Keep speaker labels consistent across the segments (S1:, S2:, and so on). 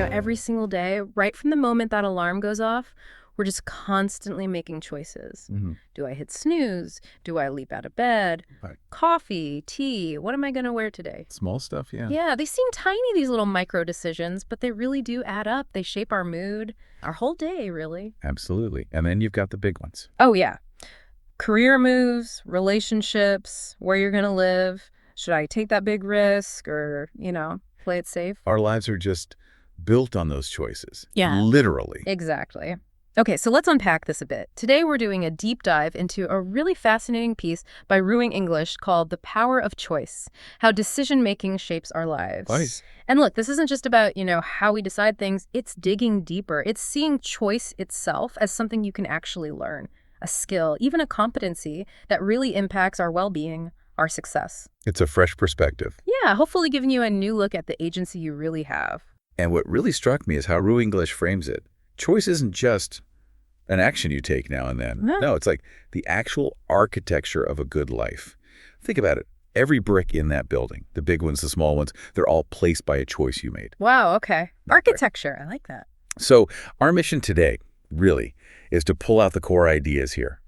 S1: Every single day, right from the moment that alarm goes off, we're just constantly making choices. Do I hit snooze? Do I leap out of bed?
S2: Right.
S1: Coffee, tea, what am I going to wear today?
S2: Small stuff, yeah.
S1: Yeah, they seem tiny, these little micro decisions, but they really do add up. They shape our mood, our whole day, really.
S2: Absolutely. And then you've got the big ones.
S1: Oh, yeah. Career moves, relationships, where you're going to live. Should I take that big risk or, play it safe?
S2: Our lives are just built on those choices.
S1: Yeah.
S2: Literally.
S1: Exactly. Okay, so let's unpack this a bit. Today we're doing a deep dive into a really fascinating piece by RuiEnglish called The Power of Choice, How Decision-Making Shapes Our Lives.
S2: Nice.
S1: And look, this isn't just about, how we decide things. It's digging deeper. It's seeing choice itself as something you can actually learn, a skill, even a competency that really impacts our well-being, our success.
S2: It's a fresh perspective.
S1: Yeah, hopefully giving you a new look at the agency you really have.
S2: And what really struck me is how RuiEnglish frames it. Choice isn't just an action you take now and then.
S1: No.
S2: No, it's like the actual architecture of a good life. Think about it. Every brick in that building, the big ones, the small ones, they're all placed by a choice you made.
S1: Wow, okay. Architecture, I like that.
S2: So our mission today, really, is to pull out the core ideas here.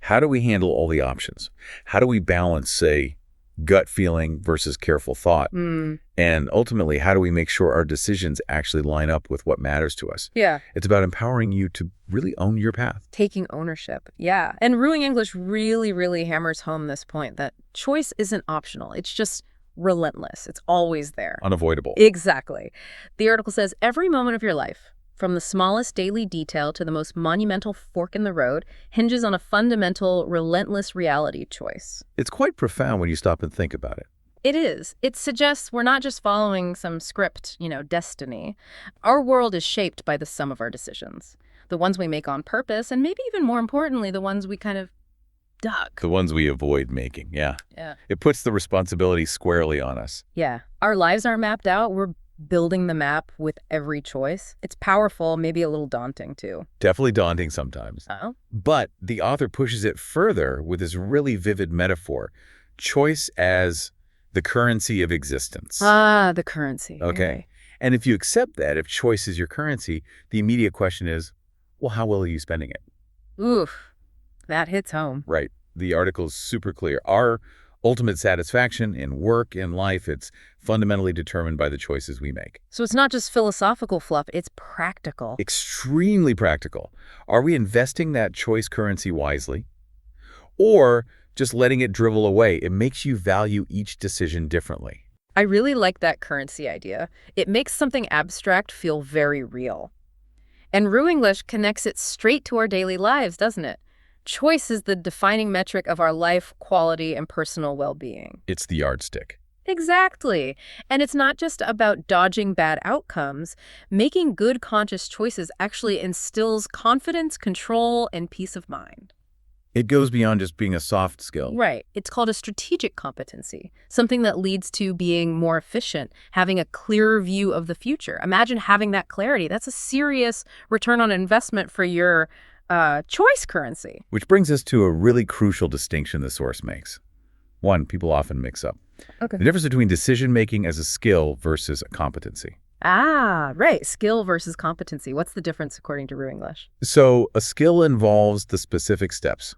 S2: How do we handle all the options? How do we balance, say, gut feeling versus careful thought? And ultimately, how do we make sure our decisions actually line up with what matters to us?
S1: Yeah.
S2: It's about empowering you to really own your path.
S1: Taking ownership. Yeah. And RuiEnglish really, really hammers home this point that choice isn't optional. It's just relentless. It's always there.
S2: Unavoidable.
S1: Exactly. The article says every moment of your life, from the smallest daily detail to the most monumental fork in the road, hinges on a fundamental, relentless reality choice.
S2: It's quite profound when you stop and think about it.
S1: It is. It suggests we're not just following some script, destiny. Our world is shaped by the sum of our decisions. The ones we make on purpose, and maybe even more importantly, the ones we kind of duck.
S2: The ones we avoid making, yeah.
S1: Yeah.
S2: It puts the responsibility squarely on us.
S1: Yeah. Our lives aren't mapped out. We're building the map with every choice. It's powerful, maybe a little daunting too.
S2: Definitely daunting sometimes.
S1: Oh?
S2: But the author pushes it further with this really vivid metaphor. Choice as the currency of existence.
S1: Ah, the currency.
S2: Okay.
S1: Right.
S2: And if you accept that, if choice is your currency, the immediate question is, well, how well are you spending it?
S1: Oof, that hits home.
S2: Right. The article is super clear. Our ultimate satisfaction in work, in life, it's fundamentally determined by the choices we make.
S1: So it's not just philosophical fluff, it's practical.
S2: Extremely practical. Are we investing that choice currency wisely? Or just letting it dribble away? It makes you value each decision differently.
S1: I really like that currency idea. It makes something abstract feel very real. And RuiEnglish connects it straight to our daily lives, doesn't it? Choice is the defining metric of our life, quality, and personal well-being.
S2: It's the yardstick.
S1: Exactly. And it's not just about dodging bad outcomes. Making good conscious choices actually instills confidence, control, and peace of mind.
S2: It goes beyond just being a soft skill.
S1: Right. It's called a strategic competency, something that leads to being more efficient, having a clearer view of the future. Imagine having that clarity. That's a serious return on investment for your choice currency.
S2: Which brings us to a really crucial distinction the source makes. One, people often mix up.
S1: Okay.
S2: The difference between decision-making as a skill versus a competency.
S1: Ah, right. Skill versus competency. What's the difference according to RuiEnglish?
S2: So a skill involves the specific steps.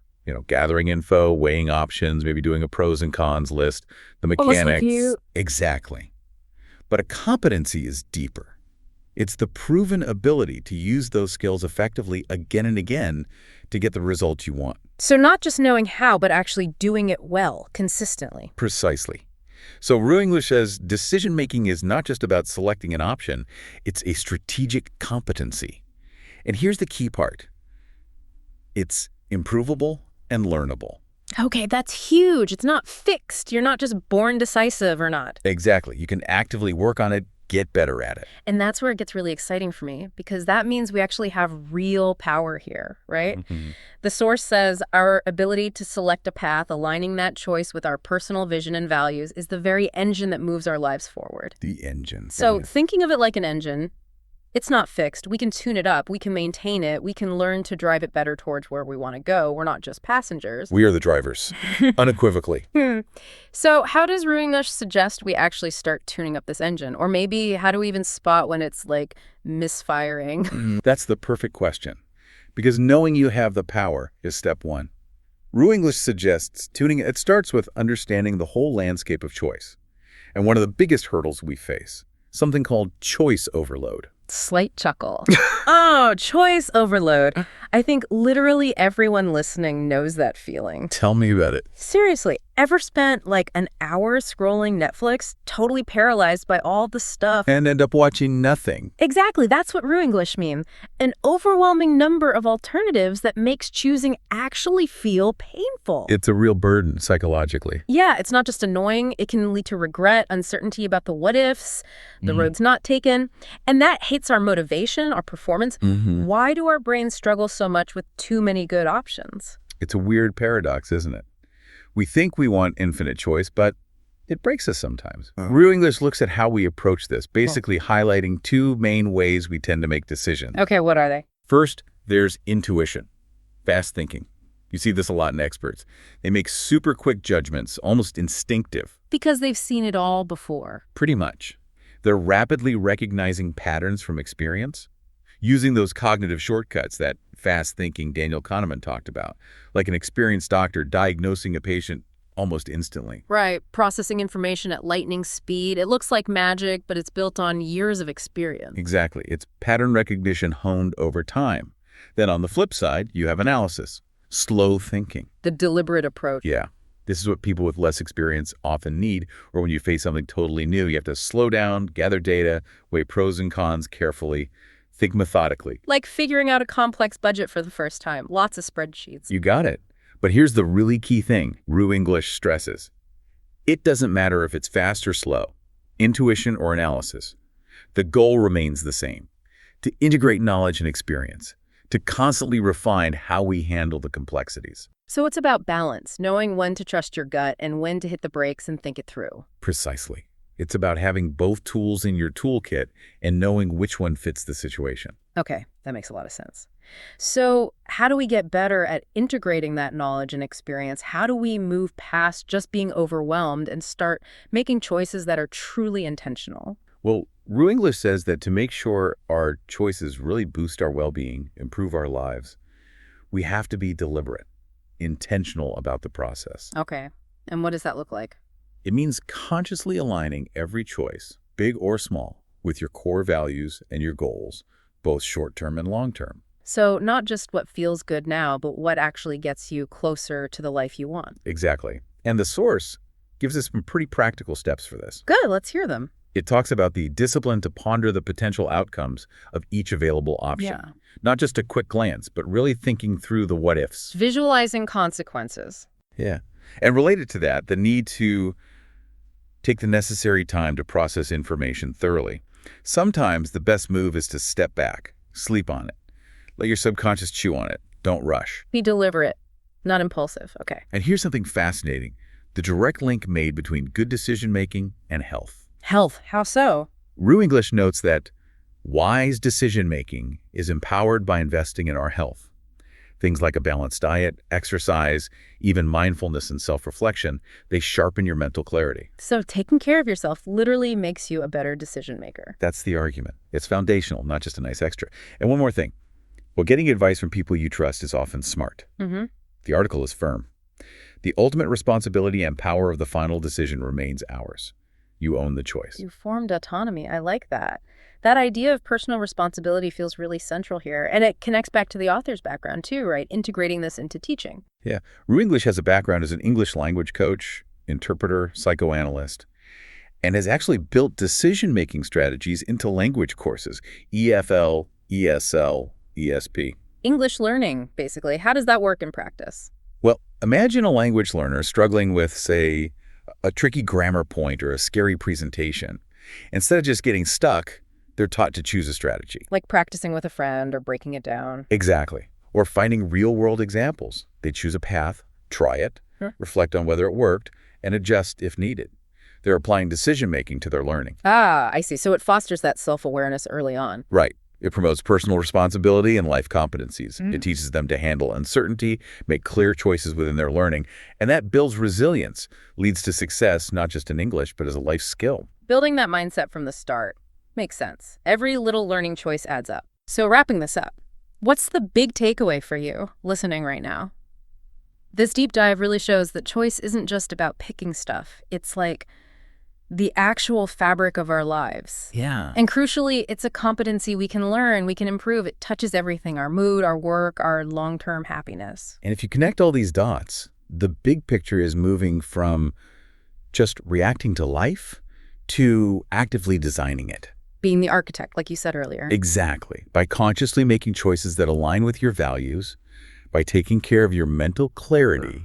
S2: Gathering info, weighing options, maybe doing a pros and cons list, the mechanics. Exactly. But a competency is deeper. It's the proven ability to use those skills effectively again and again to get the results you want.
S1: So not just knowing how, but actually doing it well, consistently.
S2: Precisely. So RuiEnglish says decision-making is not just about selecting an option, it's a strategic competency. And here's the key part. It's improvable and learnable.
S1: Okay, that's huge. It's not fixed. You're not just born decisive or not.
S2: Exactly. You can actively work on it, get better at it.
S1: And that's where it gets really exciting for me, because that means we actually have real power here, right?
S2: Mm-hmm.
S1: The source says our ability to select a path, aligning that choice with our personal vision and values, is the very engine that moves our lives forward.
S2: The engine.
S1: So thinking of it like an engine, It's not fixed. We can tune it up. We can maintain it. We can learn to drive it better towards where we want to go. We're not just passengers.
S2: We are the drivers, unequivocally.
S1: So how does RuiEnglish suggest we actually start tuning up this engine? Or maybe how do we even spot when it's like misfiring?
S2: That's the perfect question, because knowing you have the power is step one. RuiEnglish suggests tuning it starts with understanding the whole landscape of choice. And one of the biggest hurdles we face, something called choice overload.
S1: Slight chuckle. Oh, choice overload. I think literally everyone listening knows that feeling.
S2: Tell me about it.
S1: Seriously, ever spent like an hour scrolling Netflix, totally paralyzed by all the stuff?
S2: And end up watching nothing.
S1: Exactly, that's what RuiEnglish means. An overwhelming number of alternatives that makes choosing actually feel painful.
S2: It's a real burden psychologically.
S1: Yeah, it's not just annoying. It can lead to regret, uncertainty about the what-ifs, the roads not taken. And that hits our motivation, our performance. Why do our brains struggle so much with too many good options?
S2: It's a weird paradox, isn't it? We think we want infinite choice, but it breaks us sometimes. RuiEnglish looks at how we approach this, basically highlighting two main ways we tend to make decisions.
S1: Okay, what are they?
S2: First, there's intuition, fast thinking. You see this a lot in experts. They make super quick judgments, almost instinctive.
S1: Because they've seen it all before.
S2: Pretty much. They're rapidly recognizing patterns from experience, using those cognitive shortcuts that fast thinking Daniel Kahneman talked about, like an experienced doctor diagnosing a patient almost instantly.
S1: Right, processing information at lightning speed. It looks like magic, but it's built on years of experience.
S2: Exactly. It's pattern recognition honed over time. Then on the flip side, you have analysis, slow thinking.
S1: The deliberate approach.
S2: Yeah. This is what people with less experience often need, or when you face something totally new, you have to slow down, gather data, weigh pros and cons carefully, think methodically.
S1: Like figuring out a complex budget for the first time. Lots of spreadsheets.
S2: You got it. But here's the really key thing RuiEnglish stresses. It doesn't matter if it's fast or slow, intuition or analysis. The goal remains the same, to integrate knowledge and experience, to constantly refine how we handle the complexities.
S1: So it's about balance, knowing when to trust your gut and when to hit the brakes and think it through.
S2: Precisely. It's about having both tools in your toolkit and knowing which one fits the situation.
S1: Okay, that makes a lot of sense. So how do we get better at integrating that knowledge and experience? How do we move past just being overwhelmed and start making choices that are truly intentional?
S2: Well, RuiEnglish says that to make sure our choices really boost our well-being, improve our lives, we have to be deliberate, intentional about the process.
S1: Okay, and what does that look like?
S2: It means consciously aligning every choice, big or small, with your core values and your goals, both short-term and long-term.
S1: So not just what feels good now, but what actually gets you closer to the life you want.
S2: Exactly. And the source gives us some pretty practical steps for this.
S1: Good, let's hear them.
S2: It talks about the discipline to ponder the potential outcomes of each available option.
S1: Yeah.
S2: Not just a quick glance, but really thinking through the what-ifs.
S1: Visualizing consequences.
S2: Yeah. And related to that, the need to take the necessary time to process information thoroughly. Sometimes the best move is to step back, sleep on it. Let your subconscious chew on it. Don't rush.
S1: Be deliberate, not impulsive. Okay.
S2: And here's something fascinating. The direct link made between good decision-making and health.
S1: Health. How so?
S2: RuiEnglish notes that wise decision-making is empowered by investing in our health. Things like a balanced diet, exercise, even mindfulness and self-reflection, they sharpen your mental clarity.
S1: So taking care of yourself literally makes you a better decision maker.
S2: That's the argument. It's foundational, not just a nice extra. And one more thing. Well, getting advice from people you trust is often smart. The article is firm. The ultimate responsibility and power of the final decision remains ours. You own the choice.
S1: You formed autonomy. I like that. That idea of personal responsibility feels really central here. And it connects back to the author's background too, right? Integrating this into teaching.
S2: Yeah. RuiEnglish has a background as an English language coach, interpreter, psychoanalyst, and has actually built decision-making strategies into language courses, EFL, ESL, ESP.
S1: English learning, basically. How does that work in practice?
S2: Well, imagine a language learner struggling with, say, a tricky grammar point or a scary presentation. Instead of just getting stuck, they're taught to choose a strategy.
S1: Like practicing with a friend or breaking it down.
S2: Exactly. Or finding real-world examples. They choose a path, try it, reflect on whether it worked, and adjust if needed. They're applying decision-making to their learning.
S1: Ah, I see. So it fosters that self-awareness early on.
S2: Right. It promotes personal responsibility and life competencies. It
S1: Mm.
S2: teaches them to handle uncertainty, make clear choices within their learning, and that builds resilience, leads to success not just in English, but as a life skill.
S1: Building that mindset from the start makes sense. Every little learning choice adds up. So wrapping this up, what's the big takeaway for you listening right now? This deep dive really shows that choice isn't just about picking stuff. It's like the actual fabric of our lives.
S2: Yeah.
S1: And crucially, it's a competency we can learn, we can improve. It touches everything, our mood, our work, our long-term happiness.
S2: And if you connect all these dots, the big picture is moving from just reacting to life to actively designing it.
S1: Being the architect, like you said earlier.
S2: Exactly. By consciously making choices that align with your values, by taking care of your mental clarity,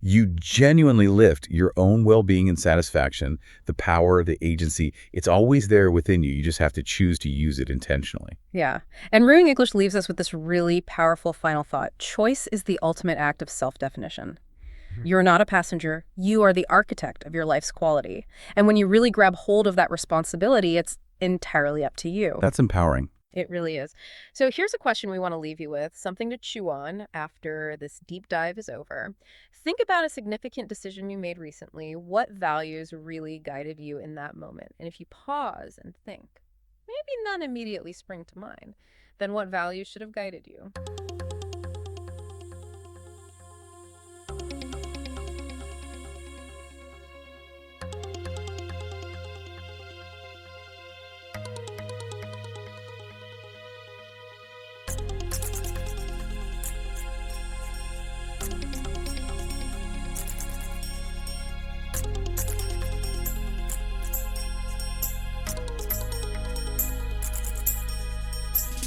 S2: you genuinely lift your own well-being and satisfaction, the power, the agency. It's always there within you. You just have to choose to use it intentionally.
S1: Yeah. And Ruining English leaves us with this really powerful final thought. Choice is the ultimate act of self-definition. You're not a passenger. You are the architect of your life's quality. And when you really grab hold of that responsibility, it's entirely up to you.
S2: That's empowering.
S1: It really is. So here's a question we want to leave you with, something to chew on after this deep dive is over. Think about a significant decision you made recently. What values really guided you in that moment? And if you pause and think, maybe none immediately spring to mind, then what values should have guided you?